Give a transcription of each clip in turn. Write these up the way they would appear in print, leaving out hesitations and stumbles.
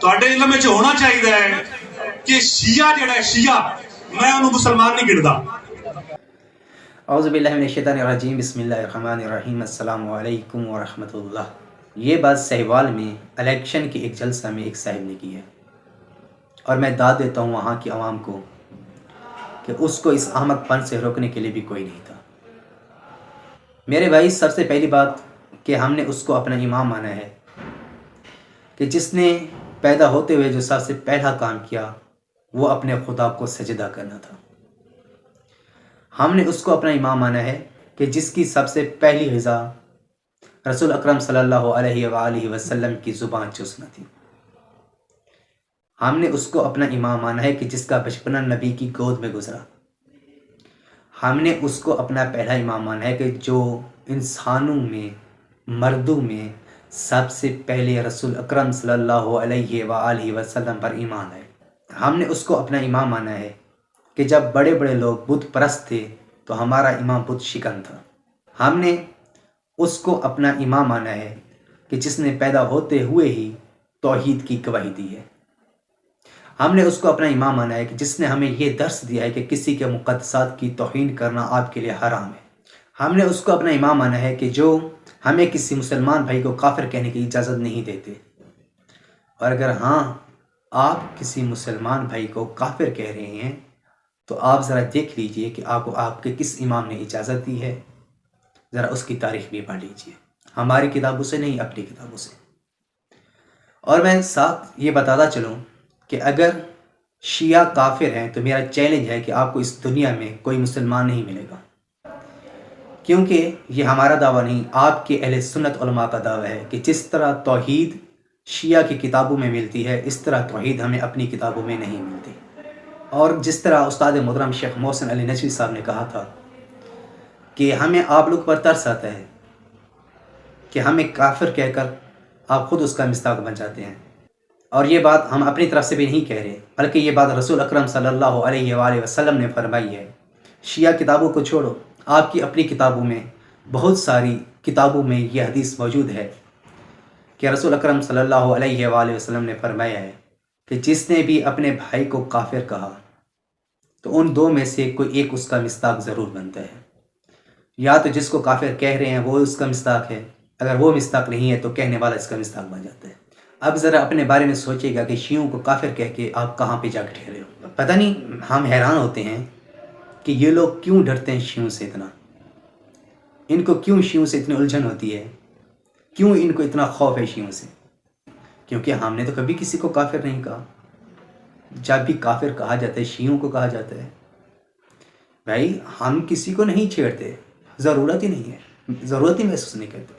ਤੁਹਾਡੇ ਇਲਮ ਵਿੱਚ ਹੋਣਾ ਚਾਹੀਦਾ ਹੈ ਕਿ ਸ਼ੀਆ ਜਿਹੜਾ ਸ਼ੀਆ میں انہوں مسلمان نہیں گردا۔ اعوذ باللہ من الشیطان الرجیم، بسم اللہ الرحمن الرحیم، السلام علیکم ورحمۃ اللہ۔ یہ بات سہیوال میں الیکشن کے ایک جلسہ میں ایک صاحب نے کی ہے، اور میں داد دیتا ہوں وہاں کی عوام کو کہ اس کو اس احمق پن سے روکنے کے لیے بھی کوئی نہیں تھا۔ میرے بھائی، سب سے پہلی بات کہ ہم نے اس کو اپنا امام مانا ہے کہ جس نے پیدا ہوتے ہوئے جو سب سے پہلا کام کیا وہ اپنے خدا کو سجدہ کرنا تھا۔ ہم نے اس کو اپنا امام مانا ہے کہ جس کی سب سے پہلی غذا رسول اکرم صلی اللہ علیہ وآلہ وسلم کی زبان چوسنا تھی۔ ہم نے اس کو اپنا امام مانا ہے کہ جس کا بچپنا نبی کی گود میں گزرا۔ ہم نے اس کو اپنا پہلا امام مانا ہے کہ جو انسانوں میں، مردوں میں سب سے پہلے رسول اکرم صلی اللہ علیہ وآلہ وسلم پر ایمان لائے۔ ہم نے اس کو اپنا امام مانا ہے کہ جب بڑے بڑے لوگ بت پرست تھے تو ہمارا امام بت شکن تھا۔ ہم نے اس کو اپنا امام مانا ہے کہ جس نے پیدا ہوتے ہوئے ہی توحید کی گواہی دی ہے۔ ہم نے اس کو اپنا امام مانا ہے کہ جس نے ہمیں یہ درس دیا ہے کہ کسی کے مقدسات کی توہین کرنا آپ کے لیے حرام ہے۔ ہم نے اس کو اپنا امام مانا ہے کہ جو ہمیں کسی مسلمان بھائی کو کافر کہنے کی اجازت نہیں دیتے، اور اگر ہاں آپ کسی مسلمان بھائی کو کافر کہہ رہے ہیں تو آپ ذرا دیکھ لیجئے کہ آپ کے کس امام نے اجازت دی ہے، ذرا اس کی تاریخ بھی پڑھ لیجئے، ہماری کتابوں سے نہیں، اپنی کتابوں سے۔ اور میں ساتھ یہ بتاتا چلوں کہ اگر شیعہ کافر ہیں تو میرا چیلنج ہے کہ آپ کو اس دنیا میں کوئی مسلمان نہیں ملے گا، کیونکہ یہ ہمارا دعویٰ نہیں، آپ کے اہل سنت علماء کا دعویٰ ہے کہ جس طرح توحید شیعہ کی کتابوں میں ملتی ہے اس طرح توحید ہمیں اپنی کتابوں میں نہیں ملتی۔ اور جس طرح استاد محترم شیخ محسن علی نجوی صاحب نے کہا تھا کہ ہمیں آپ لوگ پر ترس آتا ہے کہ ہمیں کافر کہہ کر آپ خود اس کا مصداق بن جاتے ہیں، اور یہ بات ہم اپنی طرف سے بھی نہیں کہہ رہے، بلکہ یہ بات رسول اکرم صلی اللہ علیہ وآلہ وسلم نے فرمائی ہے۔ شیعہ کتابوں کو چھوڑو، آپ کی اپنی کتابوں میں، بہت ساری کتابوں میں یہ حدیث موجود ہے کہ رسول اکرم صلی اللہ علیہ وآلہ وسلم نے فرمایا ہے کہ جس نے بھی اپنے بھائی کو کافر کہا تو ان دو میں سے کوئی ایک اس کا مصداق ضرور بنتا ہے، یا تو جس کو کافر کہہ رہے ہیں وہ اس کا مصداق ہے، اگر وہ مصداق نہیں ہے تو کہنے والا اس کا مصداق بن جاتا ہے۔ اب ذرا اپنے بارے میں سوچئے گا کہ شیعوں کو کافر کہہ کے آپ کہاں پہ جا کے ٹھہرے ہو۔ پتہ نہیں، ہم حیران ہوتے ہیں کہ یہ لوگ کیوں ڈرتے ہیں شیعوں سے اتنا، ان کو کیوں شیعوں سے اتنی الجھن ہوتی ہے، کیوں ان کو اتنا خوف ہے شیعوں سے؟ کیونکہ ہم نے تو کبھی کسی کو کافر نہیں کہا۔ جب بھی کافر کہا جاتا ہے شیعوں کو کہا جاتا ہے۔ بھائی، ہم کسی کو نہیں چھیڑتے، ضرورت ہی نہیں ہے، ضرورت ہی محسوس نہیں کرتے،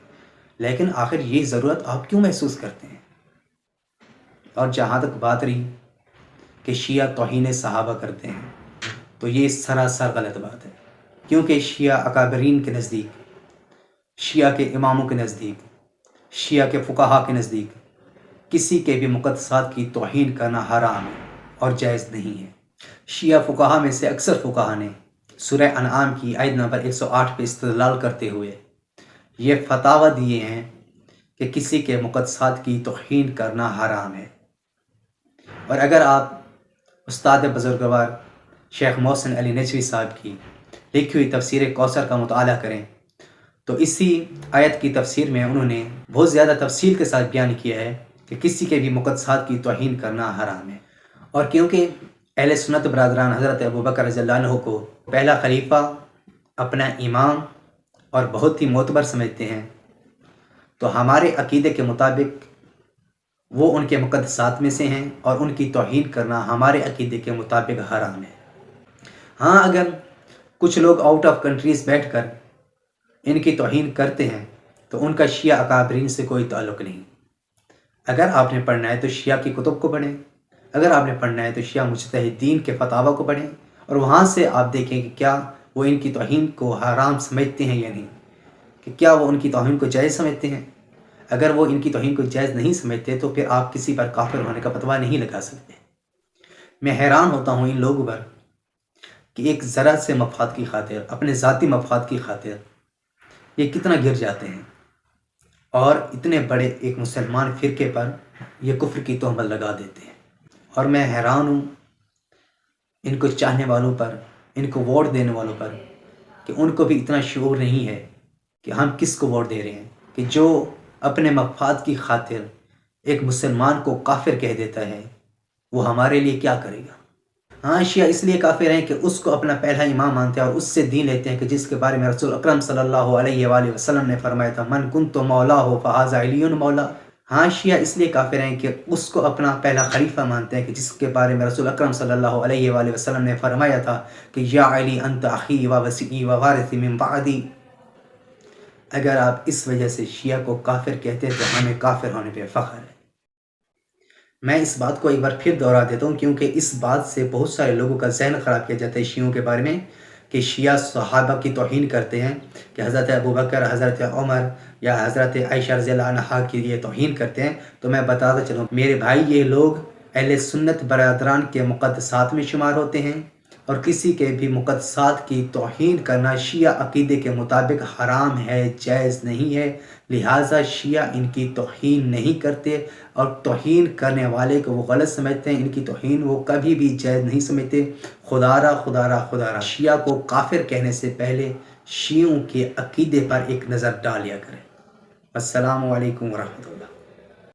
لیکن آخر یہ ضرورت آپ کیوں محسوس کرتے ہیں؟ اور جہاں تک بات رہی کہ شیعہ توہین صحابہ کرتے ہیں تو یہ سراسر غلط بات ہے، کیونکہ شیعہ اکابرین کے نزدیک، شیعہ کے اماموں کے نزدیک، شیعہ کے فقہا کے نزدیک کسی کے بھی مقدسات کی توہین کرنا حرام ہے اور جائز نہیں ہے۔ شیعہ فقہا میں سے اکثر فقہا نے سورہ انعام کی آیت نمبر 108 پہ استدلال کرتے ہوئے یہ فتاوی دیے ہیں کہ کسی کے مقدسات کی توہین کرنا حرام ہے۔ اور اگر آپ استاد بزرگوار شیخ محسن علی نجوی صاحب کی لکھی ہوئی تفسیر کوثر کا مطالعہ کریں تو اسی آیت کی تفسیر میں انہوں نے بہت زیادہ تفصیل کے ساتھ بیان کیا ہے کہ کسی کے بھی مقدسات کی توہین کرنا حرام ہے۔ اور کیونکہ اہل سنت برادران حضرت ابوبکر رضی اللہ عنہ کو پہلا خلیفہ، اپنا امام اور بہت ہی معتبر سمجھتے ہیں، تو ہمارے عقیدے کے مطابق وہ ان کے مقدسات میں سے ہیں اور ان کی توہین کرنا ہمارے عقیدے کے مطابق حرام ہے۔ ہاں، اگر کچھ لوگ آؤٹ آف کنٹریز بیٹھ کر ان کی توہین کرتے ہیں تو ان کا شیعہ اکابرین سے کوئی تعلق نہیں۔ اگر آپ نے پڑھنا ہے تو شیعہ کی کتب کو پڑھیں، اگر آپ نے پڑھنا ہے تو شیعہ مجتہدین کے فتاوی کو پڑھیں، اور وہاں سے آپ دیکھیں کہ کیا وہ ان کی توہین کو حرام سمجھتے ہیں یا نہیں، کہ کیا وہ ان کی توہین کو جائز سمجھتے ہیں۔ اگر وہ ان کی توہین کو جائز نہیں سمجھتے تو پھر آپ کسی پر کافر ہونے کا فتویٰ نہیں لگا سکتے۔ میں حیران ہوتا ہوں ان لوگوں پر کہ ایک ذرا سے مفاد کی خاطر، اپنے ذاتی مفاد کی خاطر یہ کتنا گر جاتے ہیں، اور اتنے بڑے ایک مسلمان فرقے پر یہ کفر کی تہمت لگا دیتے ہیں۔ اور میں حیران ہوں ان کو چاہنے والوں پر، ان کو ووٹ دینے والوں پر، کہ ان کو بھی اتنا شعور نہیں ہے کہ ہم کس کو ووٹ دے رہے ہیں، کہ جو اپنے مفاد کی خاطر ایک مسلمان کو کافر کہہ دیتا ہے وہ ہمارے لیے کیا کرے گا۔ ہاں، شیعہ اس لیے کافر ہیں کہ اس کو اپنا پہلا امام مانتے ہیں اور اس سے دین لیتے ہیں، کہ جس کے بارے میں رسول اکرم صلی اللہ علیہ وآلہ وسلم نے فرمایا تھا من کنت مولاہ فہذا علی مولا۔ ہاں، شیعہ اس لیے کافر ہیں کہ اس کو اپنا پہلا خلیفہ مانتے ہیں، کہ جس کے بارے میں رسول اکرم صلی اللہ علیہ وآلہ وسلم نے فرمایا تھا کہ یا علی انت اخی و وصی و وارثی من بعدی۔ اگر آپ اس وجہ سے شیعہ کو کافر کہتے ہیں تو ہمیں کافر ہونے پہ فخر ہے۔ میں اس بات کو ایک بار پھر دہرا دیتا ہوں، کیونکہ اس بات سے بہت سارے لوگوں کا ذہن خراب کیا جاتا ہے شیعوں کے بارے میں، کہ شیعہ صحابہ کی توہین کرتے ہیں، کہ حضرت ابوبکر، حضرت عمر یا حضرت عائشہ رضی اللہ عنہا کی یہ توہین کرتے ہیں۔ تو میں بتاتا چلوں میرے بھائی، یہ لوگ اہل سنت برادران کے مقدسات میں شمار ہوتے ہیں، اور کسی کے بھی مقدسات کی توہین کرنا شیعہ عقیدے کے مطابق حرام ہے، جائز نہیں ہے۔ لہٰذا شیعہ ان کی توہین نہیں کرتے، اور توہین کرنے والے کو وہ غلط سمجھتے ہیں، ان کی توہین وہ کبھی بھی جائز نہیں سمجھتے۔ خدا را شیعہ کو کافر کہنے سے پہلے شیعوں کے عقیدے پر ایک نظر ڈالیا کریں۔ السلام علیکم ورحمۃ اللہ۔